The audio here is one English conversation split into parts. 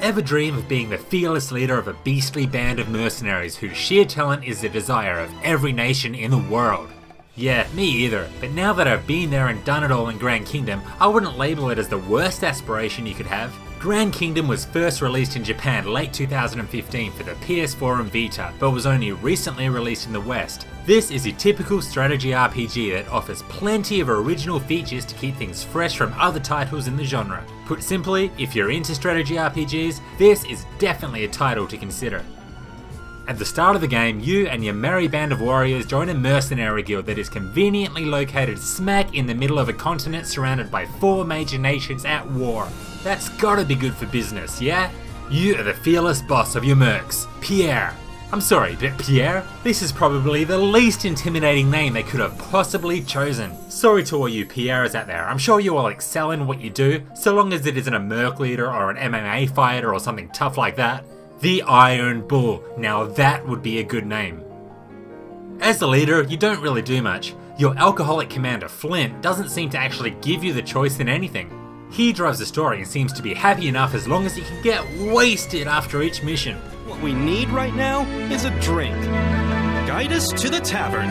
Ever dream of being the fearless leader of a beastly band of mercenaries whose sheer talent is the desire of every nation in the world? Yeah, me either, but now that I've been there and done it all in Grand Kingdom, I wouldn't label it as the worst aspiration you could have. Grand Kingdom was first released in Japan late 2015 for the PS4 and Vita, but was only recently released in the West. This is a typical strategy RPG that offers plenty of original features to keep things fresh from other titles in the genre. Put simply, if you're into strategy RPGs, this is definitely a title to consider. At the start of the game, you and your merry band of warriors join a mercenary guild that is conveniently located smack in the middle of a continent surrounded by 4 major nations at war. That's gotta be good for business, yeah? You are the fearless boss of your mercs, Pierre. I'm sorry, but Pierre? This is probably the least intimidating name they could have possibly chosen. Sorry to all you Pierres out there, I'm sure you all excel in what you do, so long as it isn't a merc leader or an MMA fighter or something tough like that. The Iron Bull, now that would be a good name. As the leader, you don't really do much. Your alcoholic commander Flint doesn't seem to actually give you the choice in anything. He drives the story and seems to be happy enough as long as he can get wasted after each mission. What we need right now is a drink. Guide us to the tavern.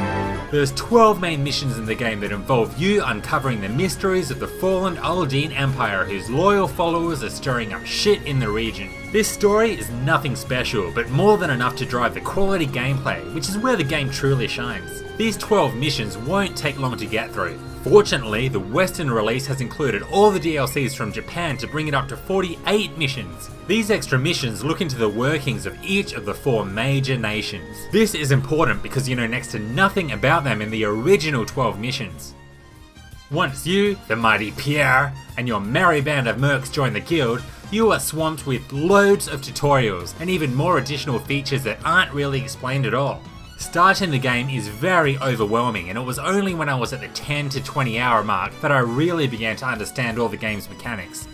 There's 12 main missions in the game that involve you uncovering the mysteries of the fallen Aldine Empire whose loyal followers are stirring up shit in the region. This story is nothing special, but more than enough to drive the quality gameplay, which is where the game truly shines. These 12 missions won't take long to get through. Fortunately, the Western release has included all the DLCs from Japan to bring it up to 48 missions. These extra missions look into the workings of each of the 4 major nations. This is important because you know next to nothing about them in the original 12 missions. Once you, the mighty Pierre, and your merry band of mercs join the guild, you are swamped with loads of tutorials and even more additional features that aren't really explained at all. Starting the game is very overwhelming, and it was only when I was at the 10 to 20 hour mark that I really began to understand all the game's mechanics.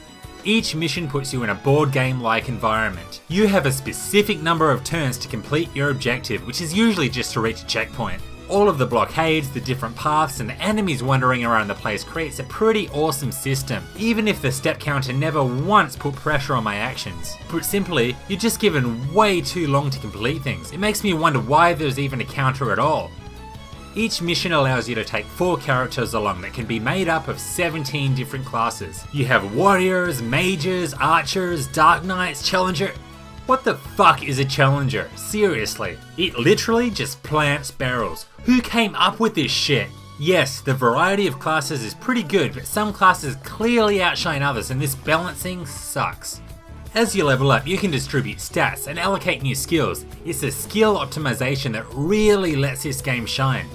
Each mission puts you in a board game like environment. You have a specific number of turns to complete your objective, which is usually just to reach a checkpoint. All of the blockades, the different paths, and the enemies wandering around the place creates a pretty awesome system, even if the step counter never once put pressure on my actions. Put simply, you're just given way too long to complete things. It makes me wonder why there's even a counter at all. Each mission allows you to take 4 characters along that can be made up of 17 different classes. You have warriors, mages, archers, dark knights, challenger. What the fuck is a challenger? Seriously. It literally just plants barrels. Who came up with this shit? Yes, the variety of classes is pretty good, but some classes clearly outshine others and this balancing sucks. As you level up, you can distribute stats and allocate new skills. It's the skill optimization that really lets this game shine.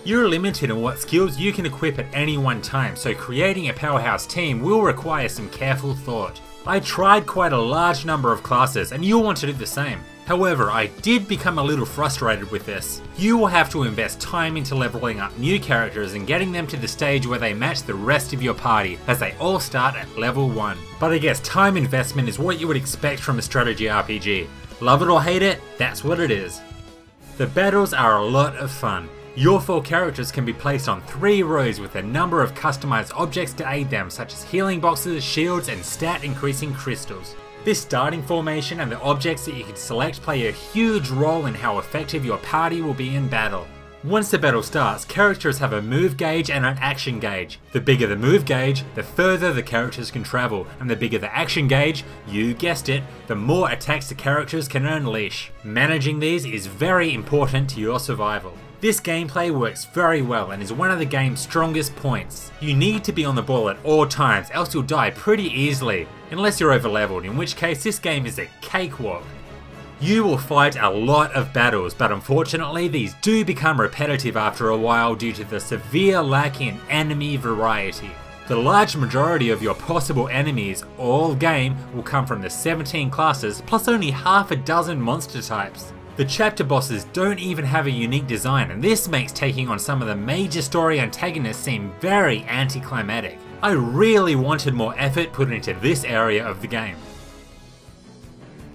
You're limited in what skills you can equip at any one time, so creating a powerhouse team will require some careful thought. I tried quite a large number of classes, and you'll want to do the same. However, I did become a little frustrated with this. You will have to invest time into leveling up new characters and getting them to the stage where they match the rest of your party, as they all start at level 1. But I guess time investment is what you would expect from a strategy RPG. Love it or hate it, that's what it is. The battles are a lot of fun. Your 4 characters can be placed on 3 rows with a number of customized objects to aid them, such as healing boxes, shields, and stat increasing crystals. This starting formation and the objects that you can select play a huge role in how effective your party will be in battle. Once the battle starts, characters have a move gauge and an action gauge. The bigger the move gauge, the further the characters can travel, and the bigger the action gauge, you guessed it, the more attacks the characters can unleash. Managing these is very important to your survival. This gameplay works very well and is one of the game's strongest points. You need to be on the ball at all times, else you'll die pretty easily, unless you're overleveled, in which case this game is a cakewalk. You will fight a lot of battles, but unfortunately these do become repetitive after a while due to the severe lack in enemy variety. The large majority of your possible enemies all game will come from the 17 classes plus only half a dozen monster types. The chapter bosses don't even have a unique design, and this makes taking on some of the major story antagonists seem very anticlimactic. I really wanted more effort put into this area of the game.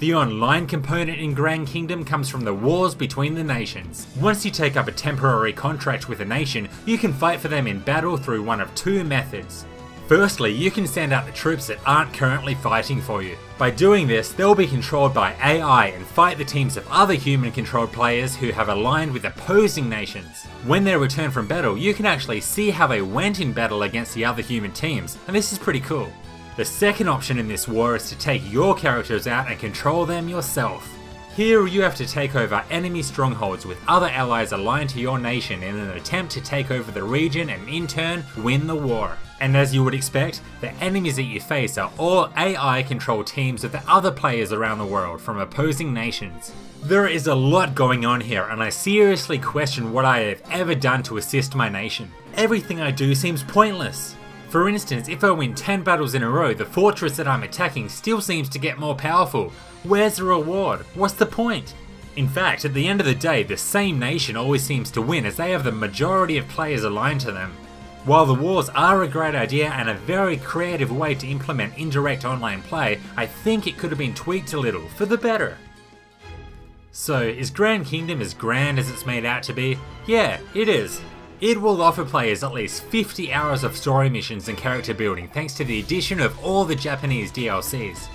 The online component in Grand Kingdom comes from the wars between the nations. Once you take up a temporary contract with a nation, you can fight for them in battle through one of 2 methods. Firstly, you can send out the troops that aren't currently fighting for you. By doing this, they'll be controlled by AI and fight the teams of other human-controlled players who have aligned with opposing nations. When they return from battle, you can actually see how they went in battle against the other human teams, and this is pretty cool. The second option in this war is to take your characters out and control them yourself. Here you have to take over enemy strongholds with other allies aligned to your nation in an attempt to take over the region and in turn win the war. And as you would expect, the enemies that you face are all AI controlled teams of the other players around the world from opposing nations. There is a lot going on here and I seriously question what I have ever done to assist my nation. Everything I do seems pointless. For instance, if I win 10 battles in a row, the fortress that I'm attacking still seems to get more powerful. Where's the reward? What's the point? In fact, at the end of the day, the same nation always seems to win as they have the majority of players aligned to them. While the wars are a great idea and a very creative way to implement indirect online play, I think it could have been tweaked a little for the better. So, is Grand Kingdom as grand as it's made out to be? Yeah, it is. It will offer players at least 50 hours of story missions and character building thanks to the addition of all the Japanese DLCs.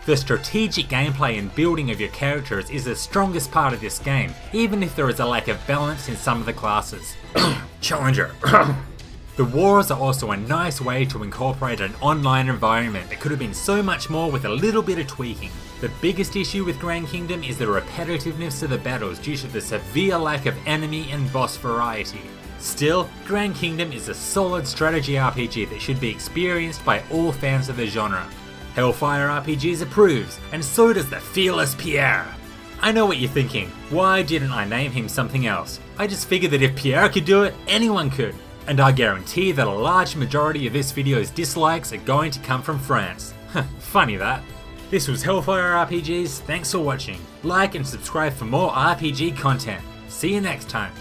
The strategic gameplay and building of your characters is the strongest part of this game, even if there is a lack of balance in some of the classes. Challenger. The wars are also a nice way to incorporate an online environment that could have been so much more with a little bit of tweaking. The biggest issue with Grand Kingdom is the repetitiveness of the battles due to the severe lack of enemy and boss variety. Still, Grand Kingdom is a solid strategy RPG that should be experienced by all fans of the genre. Hellfire RPGs approves, and so does the fearless Pierre. I know what you're thinking, why didn't I name him something else? I just figured that if Pierre could do it, anyone could. And I guarantee that a large majority of this video's dislikes are going to come from France. Funny that. This was Hellfire RPGs, thanks for watching. Like and subscribe for more RPG content. See you next time.